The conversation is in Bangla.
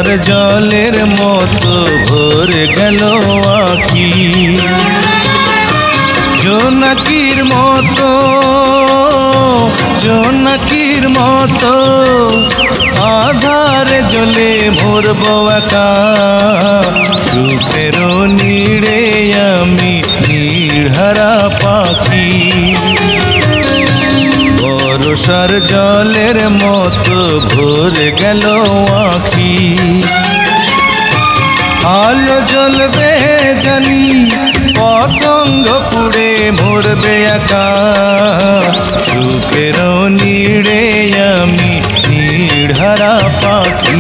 বর্ষার জলের মতো ভরে গেল আঁখি, জোনাকির মতো জোনাকির মতো আধারে জ্বলে মরব একা, সুখের নীড়ে আমি নীড়হারা পাখি। বর্ষার জলের মতো ভরে গেল আঁখি, আলো জ্বলবে জানি পতঙ্গ পুড়ে মরবে একা, সুখের নীড়ে আমি নীড়হারা পাখি।